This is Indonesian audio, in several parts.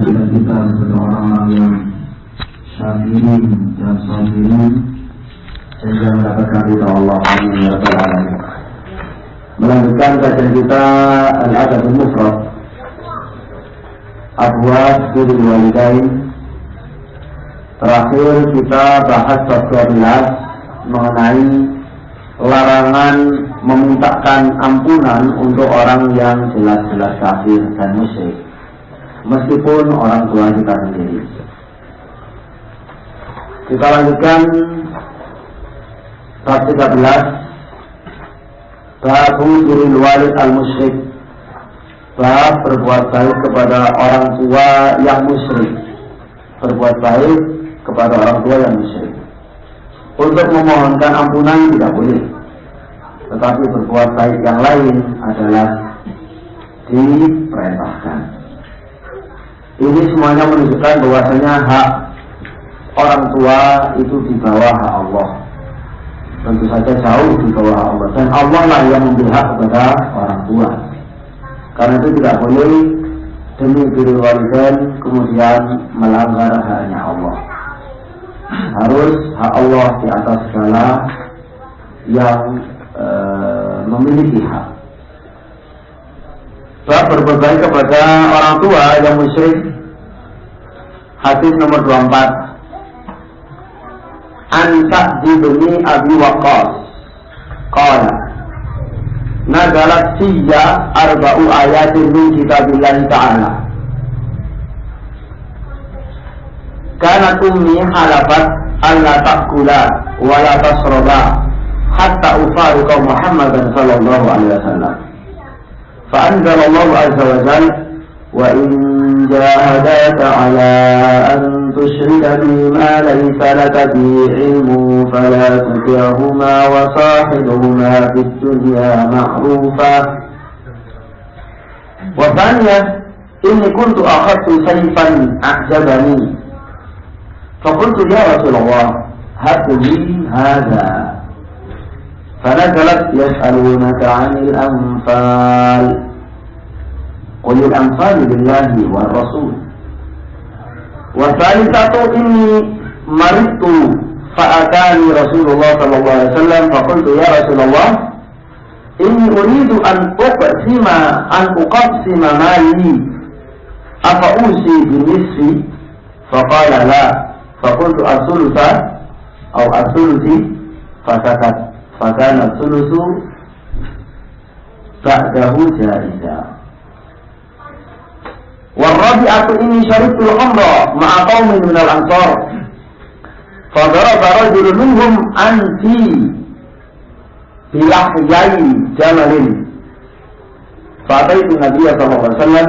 kewajiban kita sebagai orang-orang yang syakirin dan sabirin sehingga mendapatkan ridha Allah Subhanahu wa taala. Melanjutkan kajian kita Al-Adabul Mufrad, Abwaab Birrul Walidain. Terakhir kita bahas bab 12 mengenai larangan memintakan ampunan untuk orang yang jelas-jelas kafir dan musyrik, meskipun orang tua kita sendiri. Kita lanjutkan bab 13, bab birrul walid al-musyrik, bab berbuat baik kepada orang tua yang musyrik. Berbuat baik kepada orang tua yang musyrik. Untuk memohonkan ampunan tidak boleh, tetapi berbuat baik yang lain adalah diperintahkan. Ini semuanya menunjukkan bahwasanya hak orang tua itu di bawah hak Allah. Tentu saja jauh di bawah hak Allah, dan Allah lah yang memberi hak kepada orang tua. Karena itu tidak boleh demi birrul walidain kemudian melanggar haknya Allah. Harus hak Allah di atas segala yang memiliki hak. Bab berbuat baik kepada orang tua yang musyrik. Hadis nomor 24. An Sa'd bin Abi Waqqas qala nazalat fiyya arba'u ayatin min kitabillahi ta'ala. Kanat ummi halafat alla ta'kula wa la tasraba hatta ufariqa Muhammadan sallallahu alaihi wasallam. Fa anzalallahu azza wa jalla wa in jahadaka ala an tushrika bima laysa laka bihi ilmun fala tuti'huma wa sahibuhuma fid dunya ma'rufa. Wa thaniyah inni kuntu akhadtu sayfan a'jabani فقلت يا رسول الله هب لي هذا فنزلت يسألونك عن الأنفال قل الأنفال لله والرسول. والثالثة إني مرضت فأتاني رسول الله صلى الله عليه وسلم فقلت يا رسول الله إني أريد أن أقسم مالي أفأوصي بالنصف فقال لا فقلت الثلث أو الثلث فسكت فكان الثلث بعده جائزا. والرابعة إني شربت الخمر مع قوم من الأنصار فضرب رجل منهم أنفي بلحيي جمل فأتيت النبي صلى الله عليه وسلم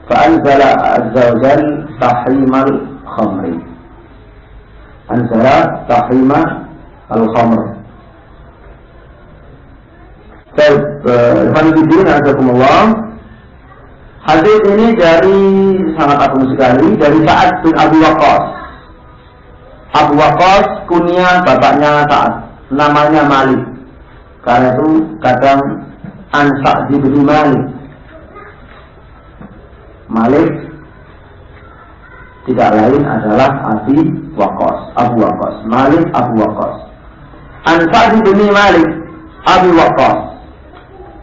فأنزل عز وجل تحريم الخمر. أنزل تحريم الخمر. Baik, Ikhwanuddin azakumullah. Hadis ini dari sangat agung sekali dari Sa'ad bin Abi Waqqas. Abu Waqqas kunyah bapaknya Sa'ad, namanya Malik. Karena itu kadang An Sa'd bin Malik. Malik tidak lain adalah Abi Waqqas, Abu Waqqas, Malik Abu Waqqas. An Sa'd bin Malik Abi Waqqas,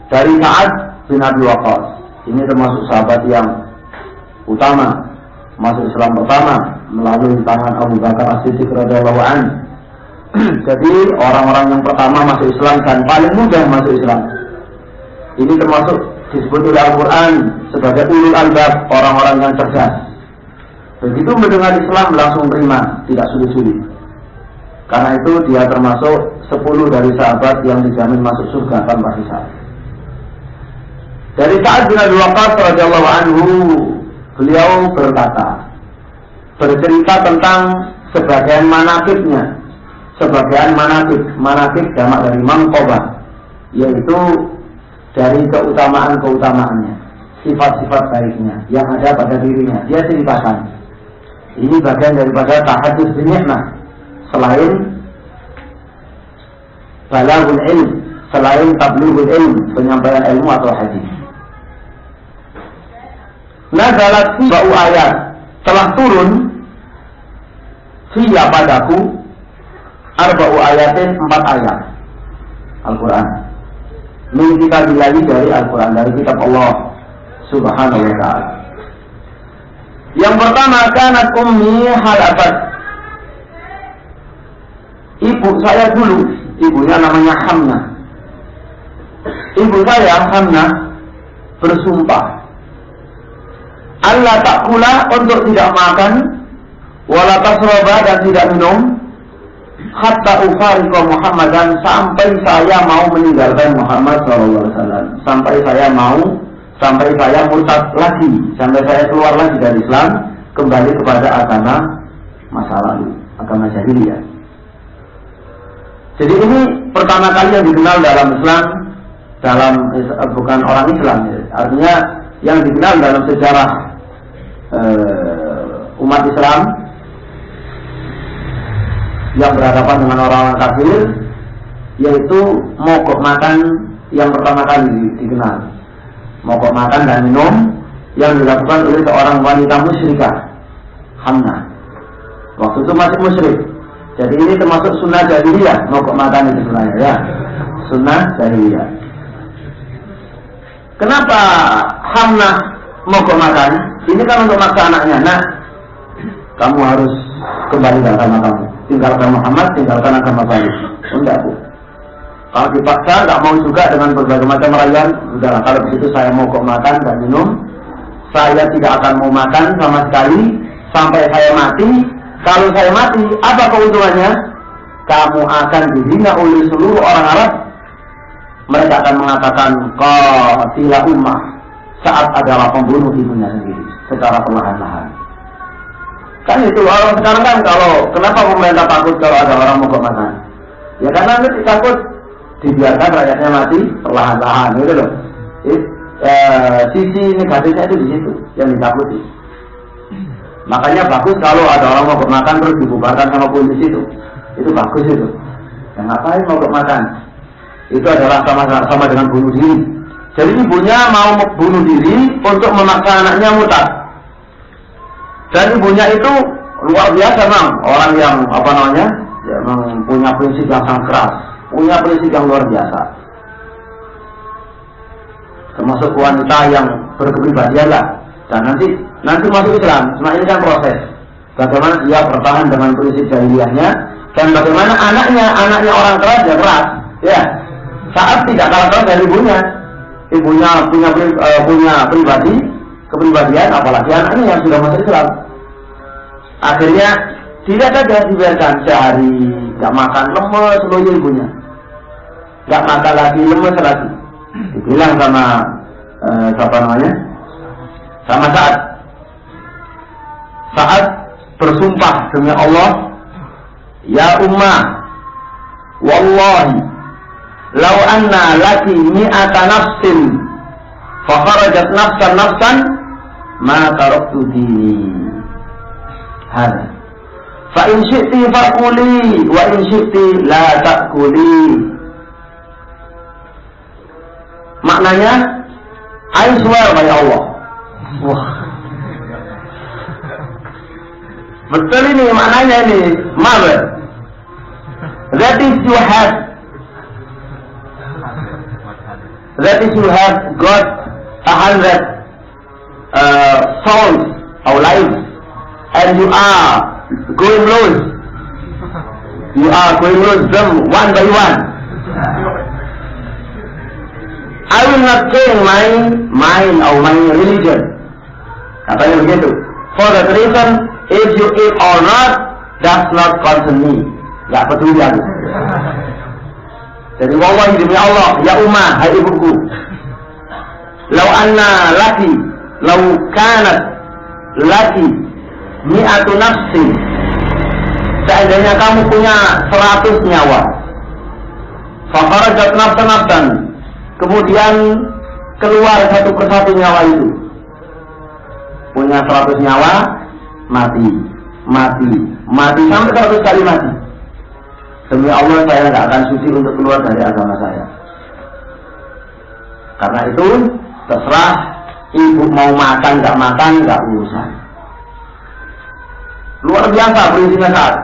dari Sa'ad bin Abi Waqqas. Ini termasuk sahabat yang utama, masuk Islam pertama melalui tangan Abu Bakar As-Siddiq radhiyallahu anhu. Jadi orang-orang yang pertama masuk Islam dan paling mudah masuk Islam. Ini termasuk disebut oleh Al-Quran sebagai ulul albab, orang-orang yang cerdas. Begitu mendengar Islam langsung terima, tidak sulit-sulit. Karena itu dia termasuk 10 dari sahabat yang dijamin masuk surga tanpa hisab. Dari Sa'ad bin Abi Waqqas radhiyallahu anhu, beliau berkata, bercerita tentang sebagian manaqibnya. Sebagian manaqib jamak dari manqabah, yaitu dari keutamaan-keutamaannya, sifat-sifat baiknya yang ada pada dirinya. Dia ceritakan. Ini bagian daripada tahadduts bin ni'mah, selain balaghul ilm, selain tablighul ilm, penyampaian ilmu atau hadis. nazalat fi ba'u ayat, telah turun fiya padaku arba'u ayatin 4 ayat Al-Quran. Min kitabillahi, dari Al-Quran, dari kitab Allah Subhanahu wa ta'ala. Yang pertama, kanat ummi halabat, ibu saya dulu, ibunya namanya Hamnah. Ibu saya Hamnah bersumpah Allah takula, untuk tidak makan, wala tasroba, dan tidak minum, hatta ufariqa Muhammadan, sampai saya mau meninggalkan Muhammad SAW, sampai saya murtad lagi, sampai saya keluar lagi dari Islam, kembali kepada agama masa lalu, agama jahiliyah. Jadi ini pertama kali yang dikenal dalam Islam, bukan orang Islam, artinya yang dikenal dalam sejarah umat Islam yang berhadapan dengan orang-orang kafir, yaitu mogok makan yang pertama kali dikenal. Mogok makan dan minum yang dilakukan oleh seorang wanita musyrikah, Hamnah. Waktu itu masih musyrik. Jadi ini termasuk sunnah jahiliyah, mogok makan itu sebenarnya, ya. Sunnah jahiliyah. Kenapa Hamnah mogok makan? Ini kan untuk maksa anaknya. Nah, kamu harus kembali ke agama kamu. Tinggalkan Muhammad, tinggalkan agama baru. Enggak, Bu. Kalau dipaksa, enggak mau juga dengan berbagai macam rayuan. Udahlah, kalau begitu saya mogok makan dan minum. Saya tidak akan mau makan sama sekali sampai saya mati. Kalau saya mati, apa keuntungannya? Kamu akan dihina oleh seluruh orang Arab. Mereka akan mengatakan qatila ummah, saat adalah pembunuh ibunya sendiri secara perlahan-lahan. Kan itu orang sekarang kan, kalau kenapa pemerintah takut kalau ada orang mogok makan? Ya karena nanti takut dibiarkan rakyatnya mati perlahan-lahan, gitu loh. Sisi negatifnya itu di situ yang ditakuti. Makanya bagus kalau ada orang mogok makan terus dibubarkan sama polisi itu bagus itu. Dan ngapain mogok makan? Itu adalah sama dengan bunuh diri. Jadi ibunya mau bunuh diri untuk memaksa anaknya murtad. Dan ibunya itu luar biasa, memang orang yang ya, punya prinsip yang sangat keras, punya prinsip yang luar biasa. Termasuk wanita yang berkepribadian lah. Dan nanti masuk Islam. Cuma ini kan proses. Bagaimana dia bertahan dengan prinsip jahiliyahnya, dan bagaimana anaknya orang keras ya keras, ya. Saat tidak kalah keras dari ibunya punya kepribadian, apalagi anaknya yang sudah masuk Islam. Akhirnya tidak saja dibiarkan sehari nggak makan, lemes loyo ibunya, nggak makan lagi, lemes lagi. Dibilang sama sama saat bersumpah demi Allah, ya ummah, wallahi lau anna laki mi'ata nafsin fa kharajat nafsan ma taraktu dini hada fa in syi'ti faquli wa in syi'ti la ta'kuli. Maknanya, I swear by Allah. Wah, betul ini maknanya ini, mother, that is you have got 100 souls or lives, and you are going lose them one by one. I will not change my religion. Katanya begitu. For that reason, if you eat or not, does not concern me. Gak peduli aku. Jadi wallahi demi Allah, ya ummah, hai ibuku, lau kanat laki mi'atu nafsi, seandainya kamu punya 100 nyawa, fa kharajat nafsan, kemudian keluar satu persatu nyawa itu, punya 100 nyawa, mati sampai 100 kali mati. Demi Allah saya tidak akan suci untuk keluar dari agama saya. Karena itu terserah Ibu mau makan nggak urusan. Luar biasa prinsipnya Sa'ad.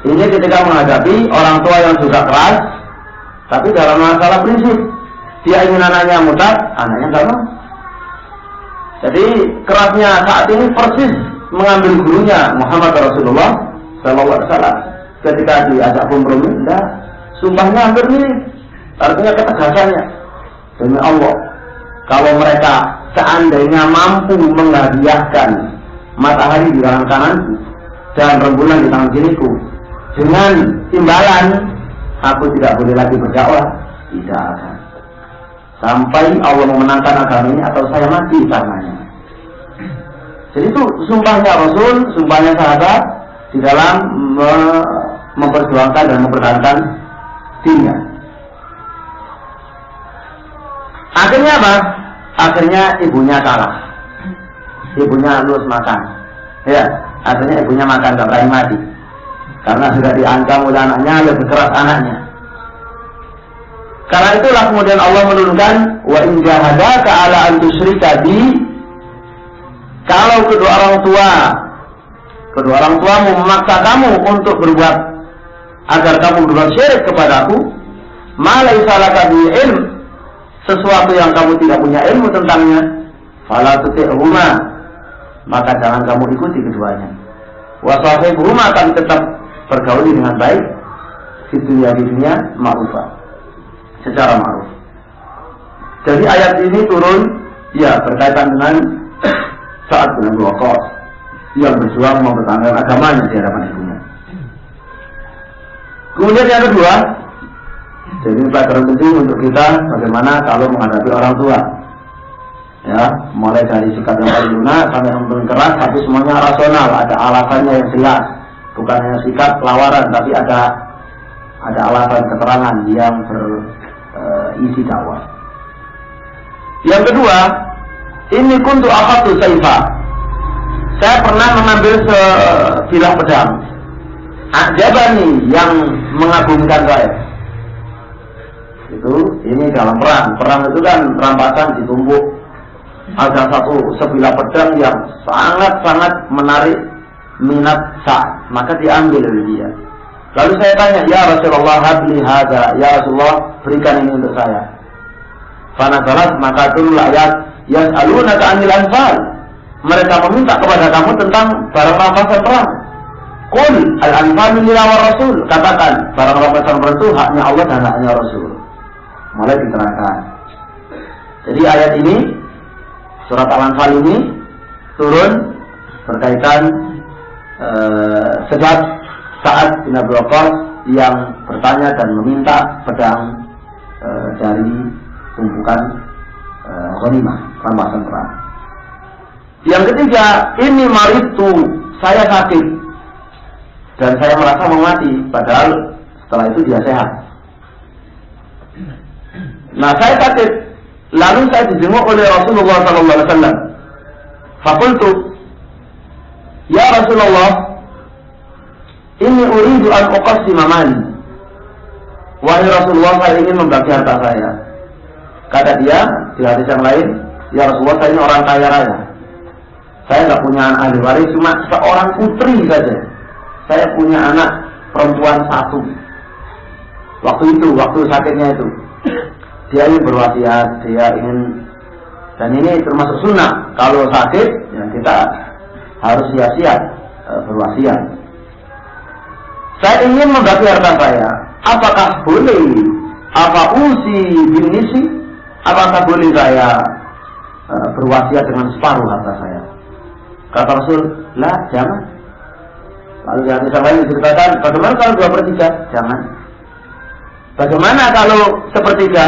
Ini ketika menghadapi orang tua yang juga keras, tapi dalam masalah prinsip, dia ingin anaknya murtad, anaknya nggak mau. Jadi kerasnya Sa'ad ini persis mengambil gurunya Muhammad Rasulullah SAW. Ketika diajak kompromi, enggak, sumpahnya hampir mirip. Artinya ketegasannya, demi Allah, kalau mereka seandainya mampu menghadiahkan matahari di tangan kananku dan rembulan di tangan kiriku, dengan imbalan aku tidak boleh lagi berdakwah, tidak akan. Sampai Allah memenangkan agama ini atau saya mati karenanya. Jadi itu sumpahnya Rasul, sumpahnya sahabat di dalam memperjuangkan dan mempertahankan dinnya. Akhirnya apa? Akhirnya ibunya kalah. Ibunya halus makan. Ya, akhirnya ibunya makan, gak berani mati. Karena sudah diancam oleh anaknya, lebih keras anaknya. Karena itulah kemudian Allah menurunkan wa in jahadaka ala an tusyrika bi, kalau kedua orang tuamu memaksa kamu untuk berbuat agar kamu berbuat syirik kepadaku, ma laisa laka bi ilm, sesuatu yang kamu tidak punya ilmu tentangnya, fala tuti'huma, maka jangan kamu ikuti keduanya. Wa sahibhuma, akan tetap bergaul dengan baik di dunia ma'rufah, secara ma'ruf. Jadi ayat ini turun ya berkaitan dengan Sa'ad bin Abi Waqqas yang berjuang mempertahankan agamanya di hadapan ibunya. Kemudian yang kedua, jadi pelajaran penting untuk kita bagaimana kalau menghadapi orang tua. Ya, mulai dari sikap yang paling lunak sampai yang paling keras, tapi semuanya rasional, ada alasannya yang jelas, bukan hanya sikap pelawaran, tapi ada alasan keterangan yang berisi dakwah. Yang kedua, ini kuntu akhadtu saifa. Saya pernah mengambil sebilah pedang. Ajabani, yang mengagumkan saya. Ini dalam perang. Perang itu kan rampasan ditumpuk. Ada satu sebilah pedang yang sangat-sangat menarik minat Sa'ad, maka diambil oleh dia. Lalu saya tanya, ya Rasulullah, habli hadza, ya Rasulullah, berikan ini untuk saya. Fanazalat, maka turunlah ayat yas'alunaka 'anil anfal. Mereka meminta kepada kamu tentang barang rampasan perang. Qul al-anfalu lillahi wa rasul, katakan barang rampasan perang itu haknya Allah dan haknya Rasul. Mulai diterangkan. Jadi ayat ini, surat Al-Anfal ini turun berkaitan sebab Sa'ad bin Abi Waqqas yang bertanya dan meminta pedang dari tumpukan ghanimah, rampasan perang. Yang ketiga, ini maritu, saya sakit dan saya merasa mau mati, padahal setelah itu dia sehat. Nah, saya sakit, lalu saya dijenguk oleh Rasulullah SAW. Fakultu, ya Rasulullah, ini uridu an uqassima mali. Wahai Rasulullah, saya ingin membagi harta saya. Kata dia di hadis yang lain, ya Rasulullah, saya ini orang kaya raya. Saya nggak punya anak ahli waris, cuma seorang putri saja. Saya punya anak perempuan satu. Waktu sakitnya itu, dia ingin berwasiat, dia ingin, dan ini termasuk sunnah. Kalau sakit, ya kita harus siap-siap berwasiat. Saya ingin membagi harta saya. Apakah boleh? Apa usi bin nisi? Apakah boleh saya berwasiat dengan separuh harta saya? Kata Rasul, lah jangan. Lalu di hadis yang lain diceritakan, bagaimana kalau 2/3? Jangan. Bagaimana kalau 1/3?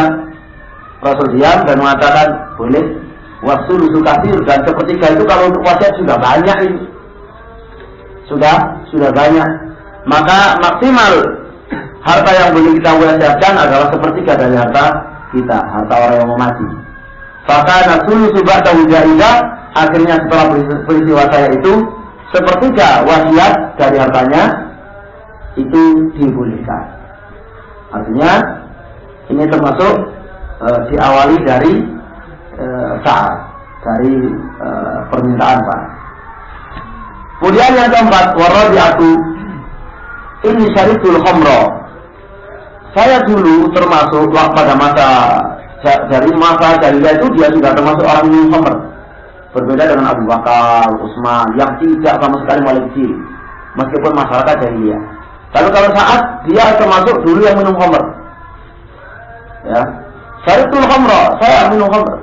Rasul diam dan mengatakan, boleh. Wasulusu katsir, dan 1/3 itu kalau untuk wasiat sudah banyak itu. Sudah banyak. Maka maksimal harta yang boleh kita wasiatkan adalah 1/3 dari harta kita, harta orang yang mau mati. Fakana sulusu ba'da wujaidah, akhirnya setelah peristiwa saya itu 1/3 wasiat dari hartanya itu dibolehkan. Artinya ini termasuk diawali dari Sa'ad. dari permintaan Pak. Kemudian yang keempat, warabi'atu ini syaritul khamra. Saya dulu termasuk pada masa jahiliyah itu dia sudah termasuk orang minum khamr. Berbeda dengan Abu Bakar, Utsman yang tidak sama sekali mulai kecil, meskipun masyarakat jahiliyah. Tapi kalau saat dia termasuk dulu yang minum khamr. Ya. Syaritul khamra, saya minum khamr.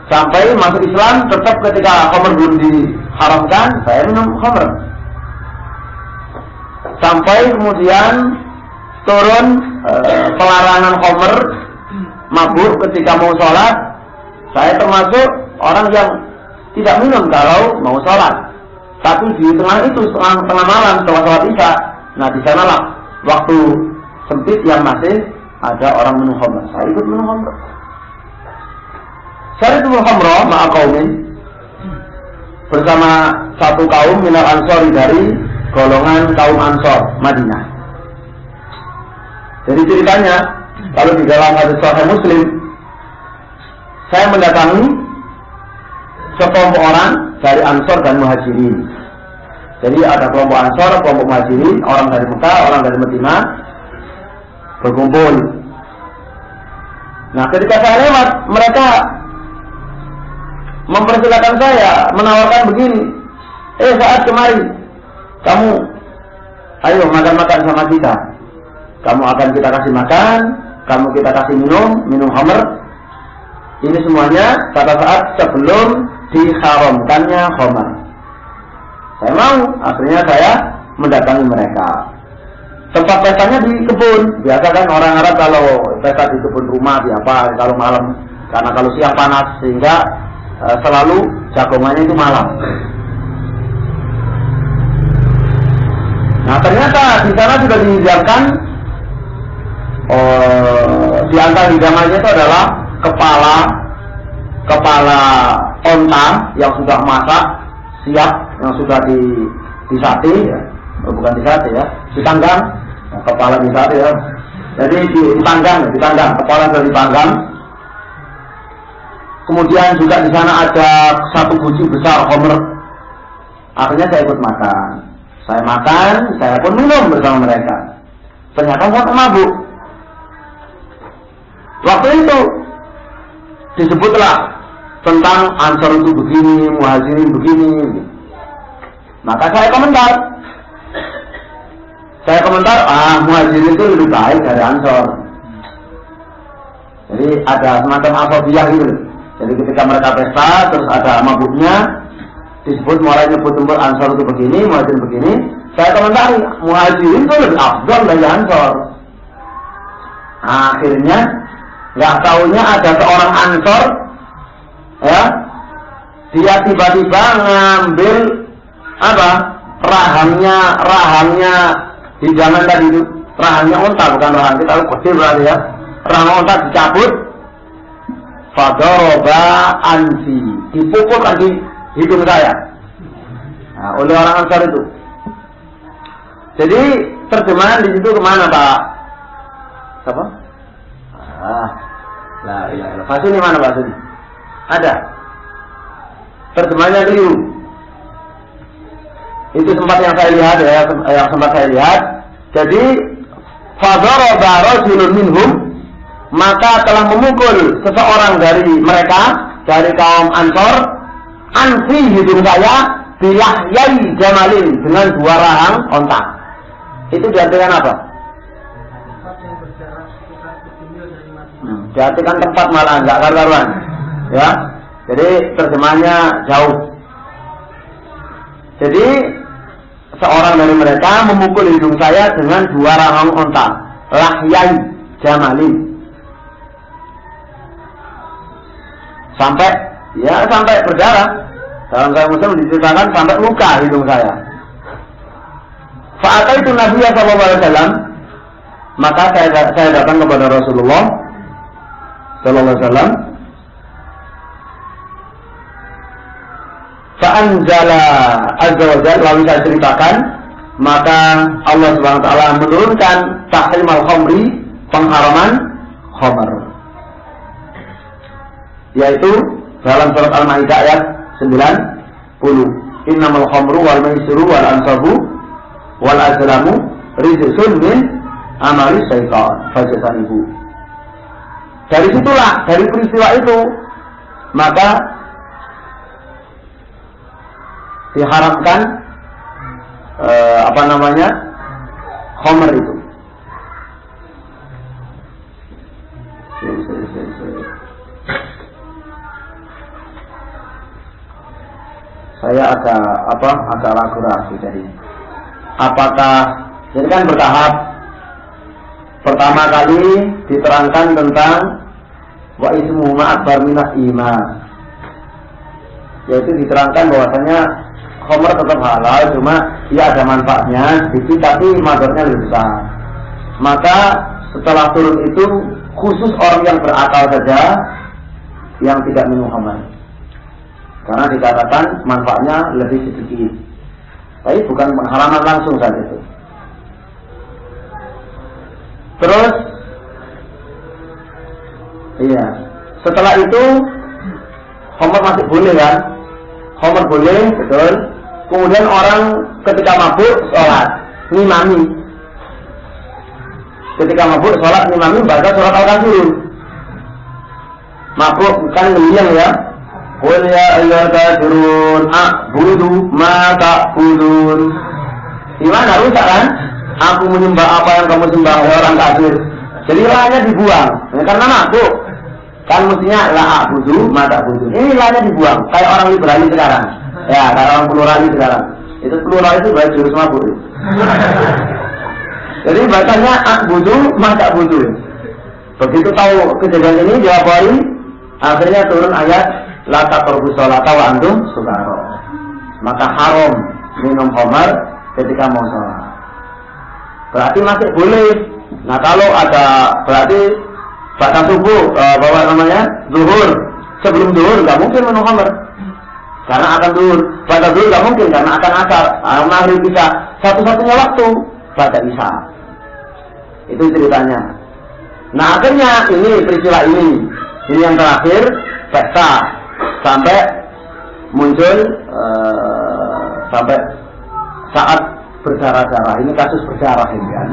Sampai masuk Islam tetap ketika khamr belum diharamkan, saya minum khamr. Sampai kemudian turun pelarangan khamr, mabuk ketika mau sholat, saya termasuk orang yang tidak minum kalau mau sholat. Tapi di tengah itu, tengah malam setelah sholat isya, nah di sanalah waktu sempit yang masih ada orang minum khamr. Saya ikut minum khamr. Syaritul khamra ma'a qaumin, bersama satu kaum minal ansori dari golongan kaum Ansor Madinah. Jadi ceritanya, kalau di dalam hadis Sahih Muslim, saya mendatangi sekelompok orang dari Ansor dan Muhajirin. Jadi ada kelompok Ansor, kelompok Muhajirin, orang dari Mekah, orang dari Madinah berkumpul. Nah, ketika saya lewat, mereka mempersilakan saya, menawarkan begini, saat kemari, kamu ayo makan-makan sama kita. Kamu akan kita kasih makan, kamu kita kasih minum khamr. Ini semuanya pada saat sebelum diharamkannya khamr. Saya mau, akhirnya saya mendatangi mereka. Tempat pestanya di kebun. Biasa kan orang Arab kalau pesta di kebun rumah, di apa, kalau malam. Karena kalau siang panas, sehingga selalu jagongannya itu malam. Nah ternyata di sana sudah dihidangkan di antara hidangannya itu adalah kepala onta yang sudah masak siap, yang sudah disate ya. Bukan disate ya, ditanggang. Nah, kepala disate ya. Jadi ditanggang, kepala sudah ditanggang. Kemudian juga di sana ada satu guci besar khamr. Akhirnya saya ikut makan. Saya makan, saya pun minum bersama mereka. Ternyata saya mabuk. Waktu itu disebutlah tentang Ansor itu begini, Muhajirin begini. Maka saya komentar, Muhajirin itu lebih baik dari Ansor. Jadi ada semacam asobiah gitu. Jadi ketika mereka pesta, terus ada mabuknya, disebut mulai nyebut Ansor itu begini, Muhajirin begini. Saya komentari, Muhajirin itu lebih afdal dari Ansor. Akhirnya nggak taunya ada seorang Ansor, ya, dia tiba-tiba ngambil rahangnya hidangan tadi itu, rahangnya unta, bukan rahang kita kecil berarti ya, rahang unta dicabut, fadoroba ansi, dipukul lagi hidung saya, nah, oleh orang Ansor itu. Jadi terjemahan di situ kemana Pak? Siapa? Fasuni mana Fasuni? Ada. Terjemahannya keliru. Itu sempat yang saya lihat ya, yang sempat saya lihat. Jadi fadaraba rajulun minhum, maka telah memukul seseorang dari mereka, dari kaum Ansor, ansi hidung saya, bilahyai jamalin, dengan 2 rahang onta. Itu diartikan apa? Diartikan tempat malah enggak karuan, ya. Jadi terjemahnya jauh. Jadi seorang dari mereka memukul hidung saya dengan 2 rahang onta, lahyai jamalin, sampai berdarah. Dalam Sahih Muslim diceritakan sampai luka hidung saya. Fa'ataitu Nabiya sallallahu alaihi wasallam, maka saya datang kepada Rasulullah sallallahu alaihi wasallam. Fa'anzala azza wa jalla, lalu saya ceritakan, maka Allah Subhanahu wa taala menurunkan tahrimal khamri, pengharaman khamr, yaitu dalam surat Al-Maidah ayat 90. Innamal khamru wal maisiru wal ansabu wal azlamu rijsun min amali syaitan fajtanibu. Dari situlah, dari peristiwa itu, maka diharamkan khamr itu. Saya agak ragu-ragu dari apakah jadi kan bertahap. Pertama kali diterangkan tentang wa ismu ma'akbar minal iman, yaitu diterangkan bahwasanya khamr tetap halal, cuma ya ada manfaatnya sedikit tapi madarnya lebih besar. Maka setelah turun itu khusus orang yang berakal saja yang tidak minum khamr, karena dikatakan manfaatnya lebih sedikit, tapi bukan pengharaman langsung saat itu. Terus, iya, setelah itu khamr masih boleh kan? Khamr boleh, betul. Kemudian orang ketika mabuk sholat ngimami. Ketika mabuk sholat ngimami baca surat Al-Kafirun. Mabuk kan ngeliang ya. Qul ya ayyuhal kafirun a'budu ma ta'budun. Gimana rusak kan? Aku menyembah apa yang kamu sembah, orang kafir. Jadi lahnya dibuang, karena mabuk. Kan mestinya la a'budu ma ta'budun. Ini lahnya dibuang, kayak orang liberalis sekarang. Ya, kayak orang pluralis sekarang. Itu plural itu bahasa jurus mabuk. Jadi bacanya a'budu ma ta'budun. Begitu tahu kejadian ini diapoi, akhirnya turun ayat la taqrabus sholata wa antum sukara. Maka haram minum khamr ketika mau sholat. Berarti masih boleh. Nah kalau ada berarti pada subuh zuhur, sebelum zuhur nggak mungkin minum khamr karena akan zuhur. Pada zuhur nggak mungkin karena akan asar. Maghrib bisa, satu-satunya waktu pada isya. Itu ceritanya. Nah akhirnya ini peristiwa ini yang terakhir pesta sampai muncul sampai saat berdarah-darah. Ini kasus berdarah ini kan.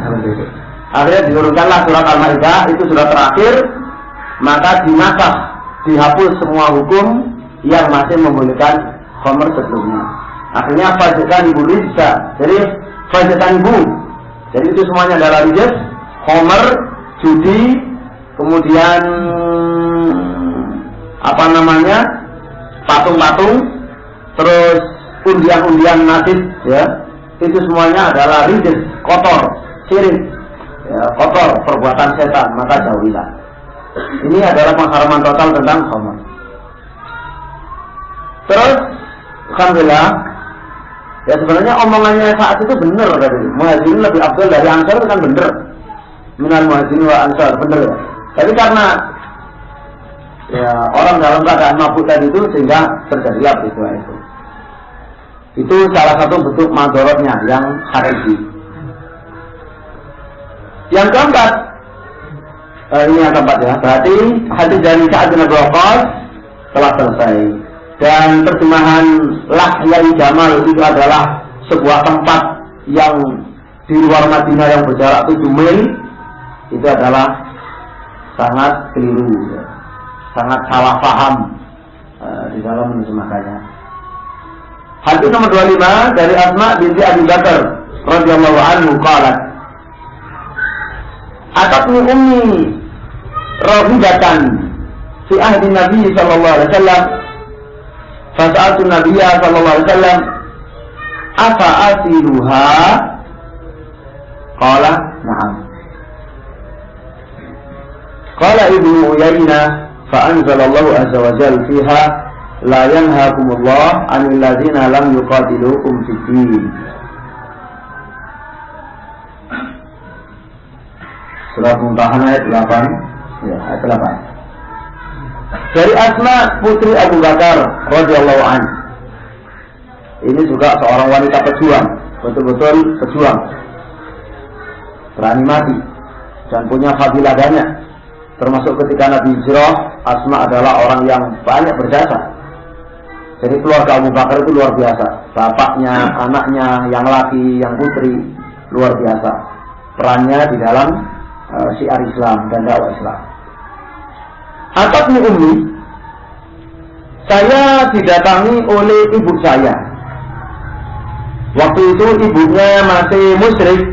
Akhirnya diturunkanlah surat Al-Maidah, itu surat terakhir. Maka dinasakh, dihapus semua hukum yang masih membolehkan khamr sebelumnya. Akhirnya fajatan ibu rizka. Jadi fajatan ibu. Jadi itu semuanya adalah rijs, khamr, judi, kemudian patung-patung, terus undian-undian nasib, ya. Itu semuanya adalah rijs, kotor, syirik, ya, kotor, perbuatan setan, maka jauhilah. Ini adalah pengharaman total tentang khamr. Terus, alhamdulillah, ya sebenarnya omongannya saat itu benar tadi. Muhajirin lebih afdal dari ansar itu kan benar. Minal muhajirin wa ansar, benar ya. Tapi karena ya orang dalam keadaan mabuk tadi itu sehingga terjadilah peristiwa itu. Itu salah satu bentuk madorotnya yang hakiki. Yang keempat, ini yang keempat ya. Berarti hadis dari Sa'ad bin Abi Waqqas telah selesai. Dan terjemahan Lahyai Jamal itu adalah sebuah tempat yang di luar Madinah yang berjarak 7 mil. Itu adalah sangat keliru, ya. Sangat salah paham di dalam menerjemahkannya. Hadis nomor 25 dari Asma binti Abi Bakar radhiyallahu anhu qalat atatni ummi rahibatan fi ahdi Nabi sallallahu alaihi wasallam fas'altu Nabiyya sallallahu alaihi wasallam afa asiluha qala na'am qala Ibnu Uyainah fa anzalallahu azza wa jalla fiha la yanhaakumullah 'anil ladzina lam yuqatilukum fid din. Surah Mumtahanah ayat 8. Ya, ayat 8. Dari Asma putri Abu Bakar radhiyallahu anha. Ini juga seorang wanita pejuang, betul-betul pejuang. Berani mati dan punya fadilah banyak. Termasuk ketika Nabi hijrah, Asma adalah orang yang banyak berjasa. Jadi keluarga Abu Bakar itu luar biasa. Bapaknya, anaknya, yang laki, yang putri, luar biasa. Perannya di dalam syiar Islam dan dakwah Islam. Atabni ummi, saya didatangi oleh ibu saya. Waktu itu ibunya masih musyrik.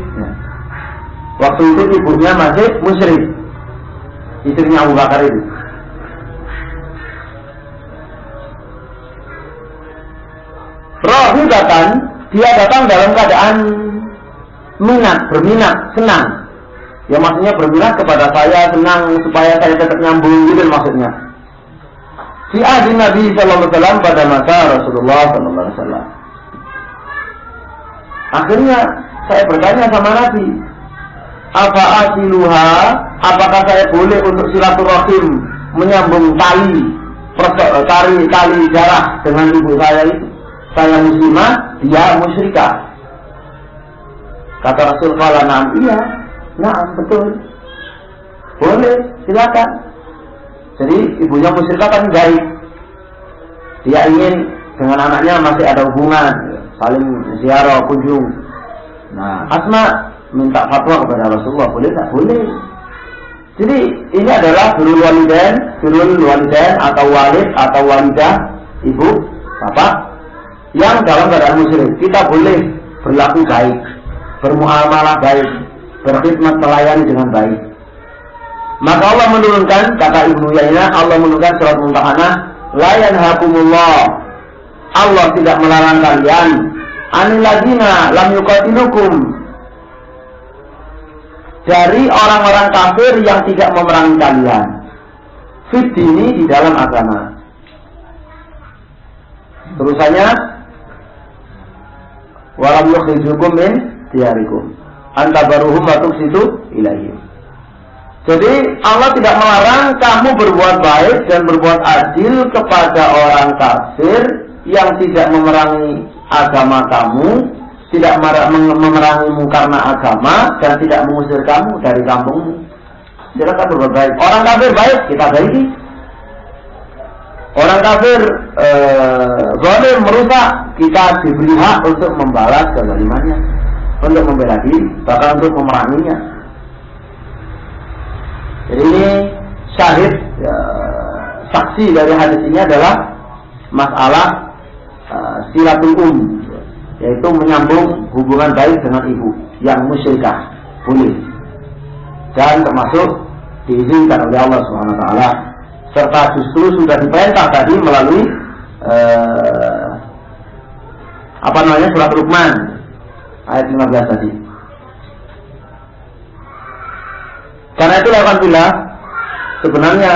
Waktu itu ibunya masih musyrik. Istrinya Abu Bakar itu. Rahibatan, dia datang dalam keadaan berminat, senang. Ya maksudnya berminat kepada saya, senang supaya saya tetap nyambung gitu maksudnya. Di ahdi Nabi sallallahu alaihi wasallam pada masa Rasulullah sallallahu alaihi wasallam. Akhirnya saya bertanya sama Nabi, apa asiluha? Apakah saya boleh untuk silaturahim menyambung tali darah dengan ibu saya itu? Saya muslimah, dia musyrikah. Kata Rasul, qala na'am, iya, na'am, betul. Boleh, silakan. Jadi ibunya musyrikah kan baik. Dia ingin dengan anaknya masih ada hubungan, saling ziarah, kunjung. Nah, Asma minta fatwa kepada Rasulullah, boleh tak? Boleh. Jadi ini adalah birrul walidain atau walid atau walidah, ibu, bapak, yang dalam keadaan musyrik. Kita boleh berlaku baik, bermuamalah baik, berkhidmat melayani dengan baik. Maka Allah menurunkan, kata Ibnu Yainah, Allah menurunkan surat Mumtahanah, la yanhakumullah, Allah tidak melarang kalian, anil ladina lam yuqatilukum, dari orang-orang kafir yang tidak memerangi kalian, fid dini, di dalam agama. Terusannya, walam yukhrijukum min diyarikum antabaruhum wa tuqsitu ilaihim. Jadi Allah tidak melarang kamu berbuat baik dan berbuat adil kepada orang kafir yang tidak memerangi agama kamu, tidak memerangimu karena agama, dan tidak mengusir kamu dari kampungmu. Silakan berbuat baik. Orang kafir baik, kita baiki. Orang kafir zalim, merusak, kita diberi hak untuk membalas kezalimannya, untuk membela diri, bahkan untuk memeranginya. Jadi ini syahid, saksi dari hadis ini adalah masalah silatul yaitu menyambung hubungan baik dengan ibu yang musyrikah, boleh, dan termasuk diizinkan oleh Allah Subhanahu wa taala, serta justru sudah diperintah tadi melalui surat Luqman ayat 15 tadi. Karena itu alhamdulillah, sebenarnya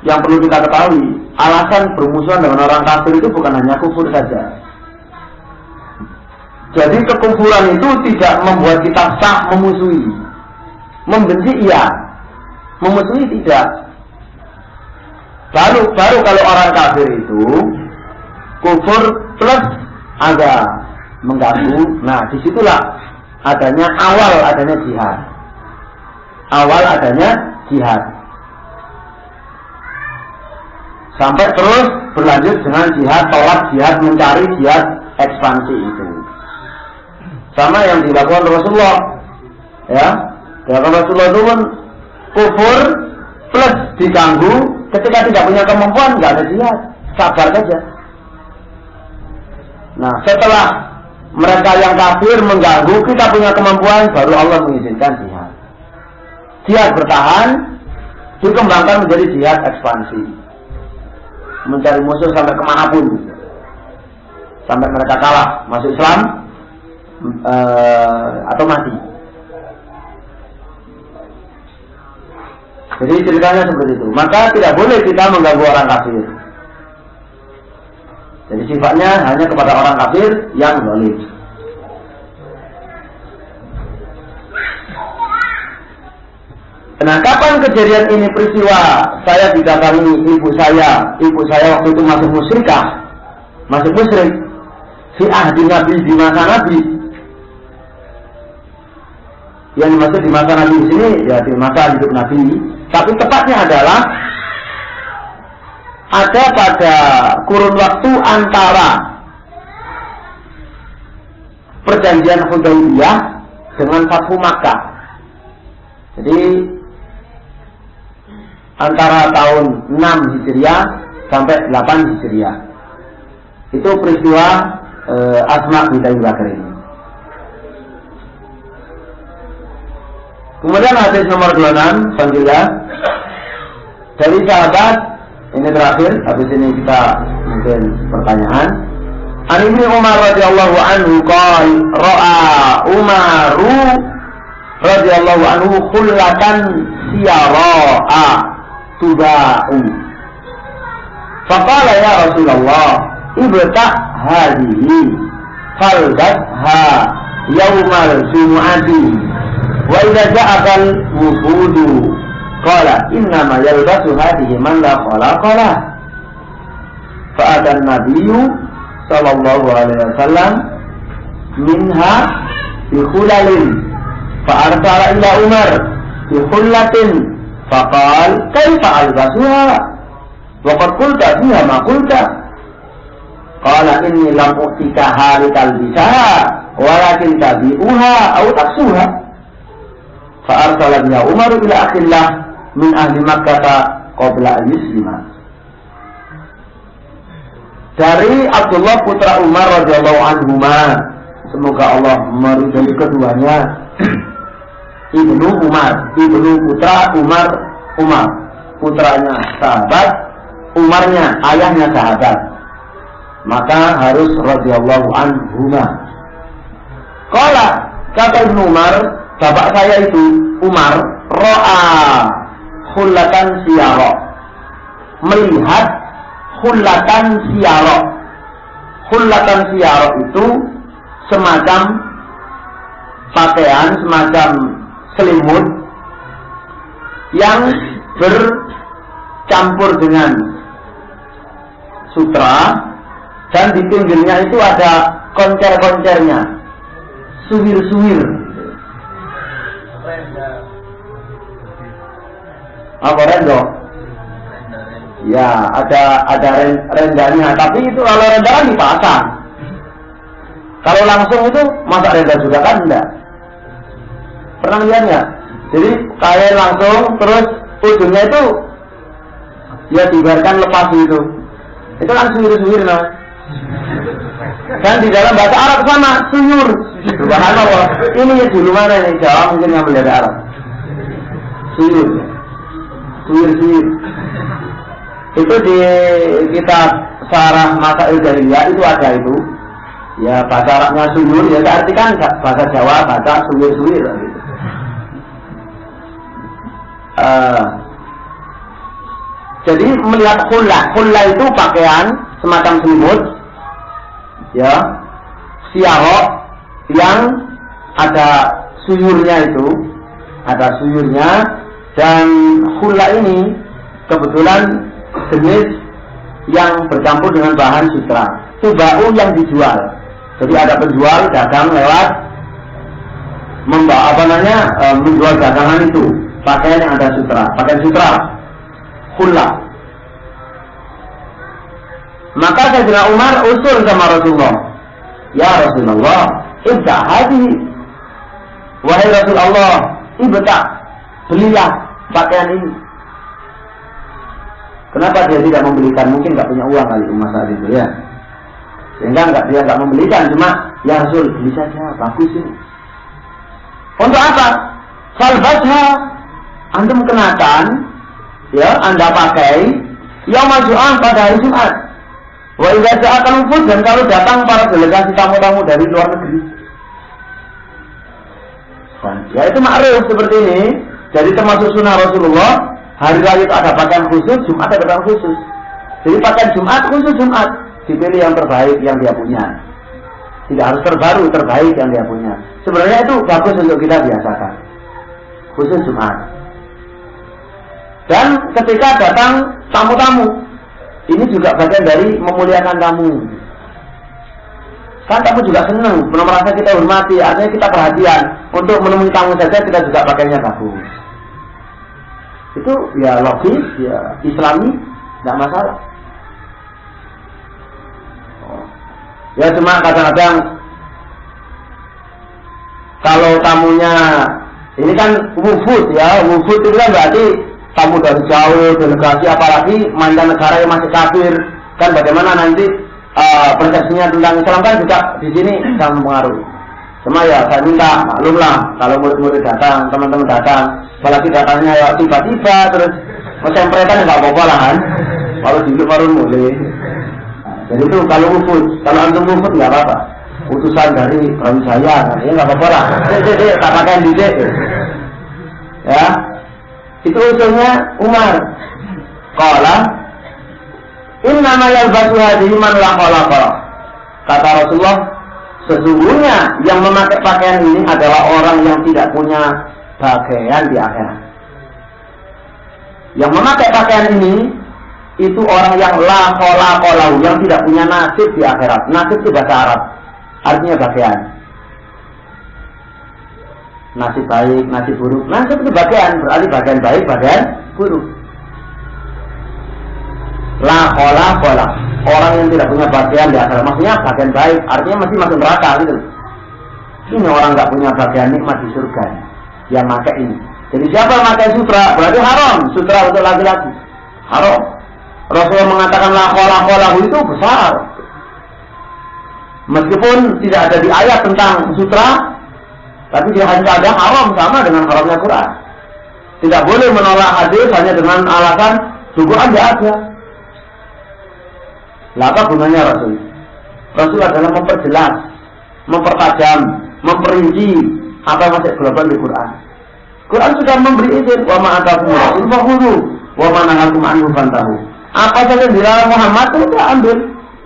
yang perlu kita ketahui, alasan bermusuhan dengan orang kafir itu bukan hanya kufur saja. Jadi kekufuran itu tidak membuat kita sah memusuhi. Membenci iya, memusuhi tidak. Baru kalau orang kafir itu kufur plus ada mengganggu. Nah, disitulah awal adanya jihad. Awal adanya jihad. Sampai terus berlanjut dengan jihad tolak, jihad mencari, jihad ekspansi itu. Sama yang dilakukan Rasulullah. Ya, dilakukan Rasulullah itu pun kufur plus diganggu. Ketika tidak punya kemampuan, nggak ada jihad, sabar saja. Nah, setelah mereka yang kafir mengganggu, kita punya kemampuan, baru Allah mengizinkan jihad. Jihad bertahan, dikembangkan menjadi jihad ekspansi, mencari musuh sampai kemanapun, sampai mereka kalah, masuk Islam atau mati. Jadi ceritanya seperti itu. Maka tidak boleh kita mengganggu orang kafir. Jadi sifatnya hanya kepada orang kafir yang zalim. Nah, kapan kejadian ini peristiwa? Saya didatangi ibu saya waktu itu masih musyrikah, masih musyrik. Fi ahdi Nabi, di masa Nabi. Yang dimaksud di masa Nabi di sini ya di masa hidup Nabi, tapi tepatnya adalah ada pada kurun waktu antara perjanjian Hudaybiyah dengan Fathu Makkah. Jadi antara tahun 6 Hijriah sampai 8 Hijriah. Itu peristiwa Asma binti Abi Bakar ini. Kemudian hadis nomor 26 selanjutnya dari sahabat, ini terakhir, habis ini kita mungkin pertanyaan. An Ibnu Umar radhiyallahu anhu qala ra'a Umaru radhiyallahu anhu khullatan siyara'a tuba'u. Faqala ya Rasulullah ibta' hadhihi faldatha yaumal jumu'ati wa idza ja'akal wufudu qala innama yalbasu hadhihi man la khalaqa lah. Fa'atan nabiyyu sallallahu alaihi wasallam minha bi khulalin fa arsala ila Umar bi khullatin faqal kaifa albasuha wa qad qulta fiha ma qulta qala inni lam utika harikal bisaha walakin tabi'uha aw taksuha fa arsala ila Umar ila akhillah min ahli Makkah qabla yuslima. Dari Abdullah putra Umar radhiyallahu anhuma, semoga Allah meridhai keduanya. Ibnu Umar, ibnu putra Umar, putranya sahabat, Umarnya ayahnya sahabat, maka harus radhiyallahu anhuma. Qala, kata Ibnu Umar, bapak saya itu Umar, ra'a khullatan siyara, melihat khullatan siyara. Khullatan siyara itu semacam pakaian, semacam selimut yang bercampur dengan sutra, dan di pinggirnya itu ada koncer-koncernya, suwir-suwir. Apa rendo? Ya, ada rendanya, tapi itu kalau rendahan dipasang. Kalau langsung itu masa renda juga kan enggak. Pernah lihat ya? Jadi kain langsung, terus ujungnya itu ya dibiarkan lepas gitu. Itu kan suwir-suwir nah. Dan di dalam bahasa Arab sama suyur. Subhanallah. Ini dulu mana nih Jawa mungkin yang belajar Arab. Suyur. Suwir-suwir. Itu di kitab Syarah Masail Jahiliyah itu ada itu. Ya bahasa Arabnya suyur, ya artikan bahasa Jawa bahasa suwir-suwir gitu. Jadi melihat khullah itu pakaian semacam selimut, ya, siyara yang ada suyurnya itu, ada suyurnya, dan khullah ini kebetulan jenis yang bercampur dengan bahan sutra. Tuba'u yang dijual. Jadi ada penjual dagang lewat menjual dagangan itu, pakaian yang ada sutra, pakaian sutra, khullah. Maka Sayyidina Umar usul sama Rasulullah, ya Rasulullah, ibta hadhihi, wahai Rasulullah, ibta, belilah pakaian ini. Kenapa dia tidak membelikan? Mungkin nggak punya uang kali masa itu ya, sehingga dia nggak membelikan. Cuma ya Rasul, beli saja, bagus ini. Untuk apa? Falbasha, antum kenakan, ya, anda pakai yaumul Jum'ah pada hari Jumat. Wa idza ja'aka al-wufud, dan kalau datang para delegasi tamu-tamu dari luar negeri. Ya itu makruf seperti ini. Jadi termasuk sunnah Rasulullah. Hari raya itu ada pakaian khusus, Jumat ada pakaian khusus. Jadi pakaian Jumat khusus Jumat, dipilih yang terbaik yang dia punya. Tidak harus terbaru, terbaik yang dia punya. Sebenarnya itu bagus untuk kita biasakan. Khusus Jumat. Dan ketika datang tamu-tamu, ini juga bagian dari memuliakan tamu. Kan kamu juga senang, merasa kita hormati, artinya kita perhatian. Untuk menemui kamu saja kita juga pakainya bagus. Itu ya logis, ya islami, tidak masalah. Ya cuma kadang-kadang kalau tamunya ini kan wufud ya, wufud itu kan berarti tamu dari jauh, delegasi, apalagi mancanegara yang masih kafir, kan bagaimana nanti persepsinya tentang Islam kan juga di sini sangat mempengaruhi. Cuma ya saya minta maklumlah kalau murid-murid datang, teman-teman datang, apalagi datangnya ya tiba-tiba terus mesempretan nggak apa-apa lah kan, kalau dulu baru mulai. Jadi itu kalau wufud, kalau antum wufud nggak apa-apa. Utusan dari Brawijaya, ya nggak apa-apa lah. Tak pakai didik. Ya, itu usulnya Umar. Qala innama yalbasu hadhihi man la khalaqa. Kata Rasulullah, sesungguhnya yang memakai pakaian ini adalah orang yang tidak punya bagian di akhirat. Yang memakai pakaian ini itu orang yang la khalaqa lahu, yang tidak punya nasib di akhirat. Nasib itu bahasa Arab, artinya bagian. Nasib baik, nasib buruk. Nasib itu bagian, berarti bagian baik, bagian buruk. La khalaqa lahu, orang yang tidak punya bagian di akhirat. Maksudnya bagian baik, artinya masih masuk neraka gitu. Ini orang nggak punya bagian nikmat di surga yang pakai ini. Jadi siapa yang pakai sutra, berarti haram. Sutra untuk laki-laki haram. Rasulullah mengatakan la khalaqa lahu itu besar. Meskipun tidak ada di ayat tentang sutra, tapi di hadis ada haram, sama dengan haramnya Quran. Tidak boleh menolak hadis hanya dengan alasan Quran tidak ada. Lah apa gunanya Rasul? Rasul adalah memperjelas, mempertajam, memperinci apa yang masih global di Quran. Quran sudah memberi izin, wa ma atakum rasul fakhudhu wa ma nahakum anhu fantahu. Apa saja yang dilarang Muhammad itu kita ambil,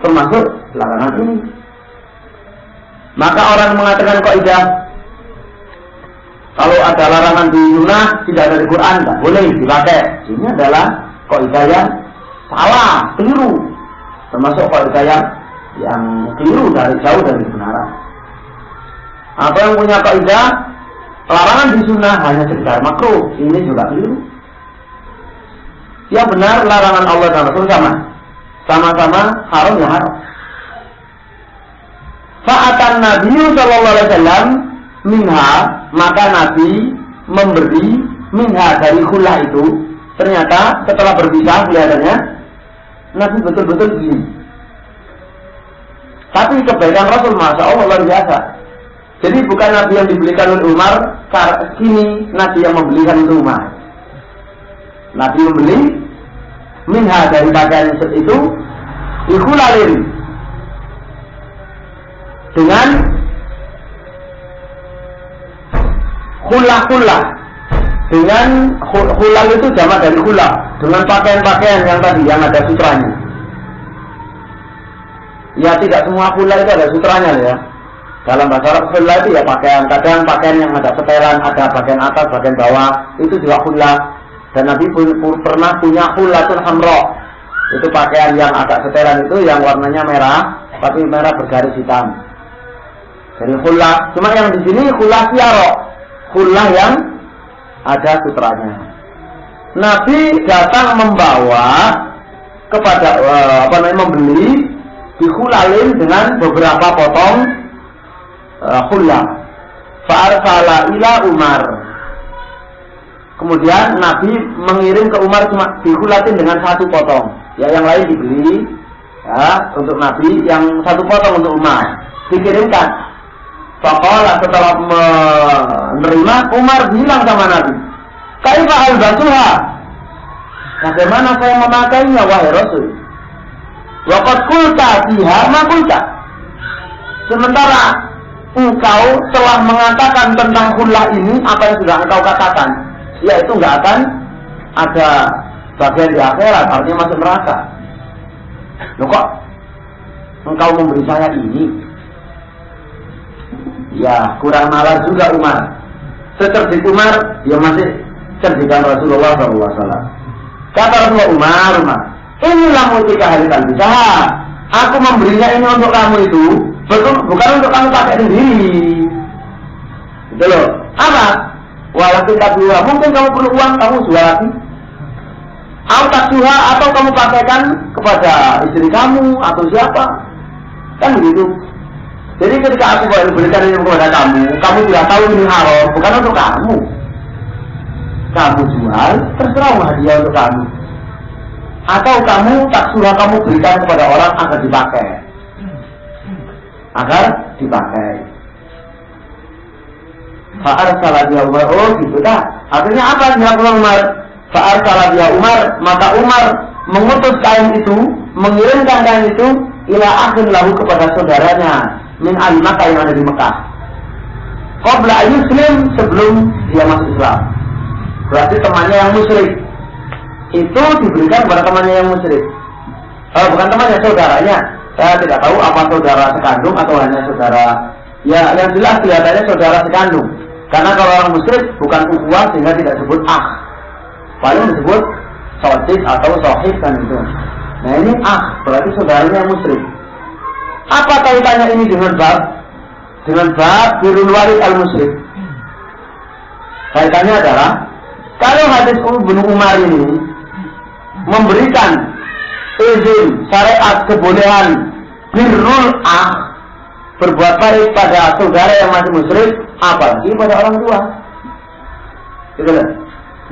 termasuk larangan ini. Maka orang mengatakan kaidah kalau ada larangan di sunnah tidak ada di Quran, tidak boleh dipakai. Ini adalah kaidah yang salah, keliru. Termasuk kaidah yang keliru dari jauh dari kebenaran. Apa yang punya kaidah larangan di sunnah hanya sekedar makruh, ini juga keliru. Yang benar larangan Allah dan Rasul sama-sama haram ya haram. Fa'atan Nabi sallallahu alaihi wasallam minha, maka Nabi memberi minha dari khullah itu. Ternyata setelah berpisah kelihatannya Nabi betul-betul gini. Tapi kebaikan Rasul masya Allah luar biasa. Jadi bukan Nabi yang dibelikan oleh Umar, kini Nabi yang membelikan untuk Umar. Nabi membeli minha dari pakaian itu ikhulalin dengan khullah, dengan khullah itu jamak dari khullah, dengan pakaian-pakaian yang tadi yang ada sutranya. Ya tidak semua khullah itu ada sutranya ya. Dalam bahasa Arab khullah itu ya pakaian, kadang pakaian yang ada setelan, ada bagian atas, bagian bawah, itu juga khullah. Dan Nabi pernah punya khullatul hamra. Itu pakaian yang agak setelan itu yang warnanya merah, tapi merah bergaris hitam. Jadi khullah. Cuma yang di sini khullah siaro, khullah yang ada sutranya. Nabi datang membawa kepada membeli di khullalin dengan beberapa potong khullah. Fa'arsala ila Umar. Kemudian Nabi mengirim ke Umar cuma dikulatin dengan satu potong. Ya yang lain dibeli ya, untuk Nabi, yang satu potong untuk Umar. Dikirimkan. Faqala setelah menerima, Umar bilang sama Nabi, "Kaifa albasuha?" Bagaimana saya memakainya wahai Rasul? Wa qad qulta fiha ma qulta. Sementara engkau telah mengatakan tentang khullah ini apa yang sudah engkau katakan. Yaitu nggak akan ada bagian di akhirat, artinya masuk neraka. Loh kok engkau memberi saya ini? Ya kurang nalar juga Umar. Secerdik Umar, ya masih cerdikan Rasulullah SAW. Kata Rasulullah, Umar, inilah mutika halikan bisa. Aku memberinya ini untuk kamu itu bukan untuk kamu pakai sendiri. Gitu loh. Apa? Walaupun tak jual, mungkin kamu perlu uang, kamu jual lagi. Tak jual atau kamu pakaikan kepada istri kamu atau siapa, kan begitu. Jadi ketika aku berikan ini kepada kamu tidak tahu ini haram, bukan untuk kamu. Kamu jual, terserah hadiah untuk kamu. Atau kamu tak suruh kamu berikan kepada orang agar dipakai. Agar dipakai. Fa'arsalah dia Umar, oh gitu tak? Akhirnya apa yang dilakukan Umar? Fa'arsalah dia Umar, maka Umar mengutus kain itu, mengirimkan kain itu ila akhin lahu kepada saudaranya min ahli Makkah yang ada di Mekah. Qabla yuslim, sebelum dia masuk Islam. Berarti temannya yang musyrik itu diberikan kepada temannya yang musyrik. Bukan temannya, saudaranya. Saya tidak tahu apa saudara sekandung atau hanya saudara. Ya, yang jelas kelihatannya saudara sekandung. Karena kalau orang musyrik bukan ukhuwah sehingga tidak disebut akh. Paling disebut sodid atau sohib kan itu. Nah ini akh, berarti saudaranya yang musyrik. Apa kaitannya ini dengan bab? Dengan bab birrul walid al-musyrik. Kaitannya adalah kalau hadis Ibnu Umar ini memberikan izin syariat kebolehan birrul akh, berbuat baik pada saudara yang masih musyrik, apalagi pada orang tua. Gitu kan?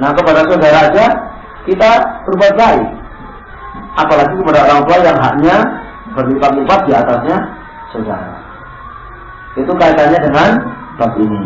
Nah kepada saudara aja kita berbuat baik, apalagi kepada orang tua yang haknya berlipat-lipat di atasnya saudara. Itu kaitannya dengan bab ini.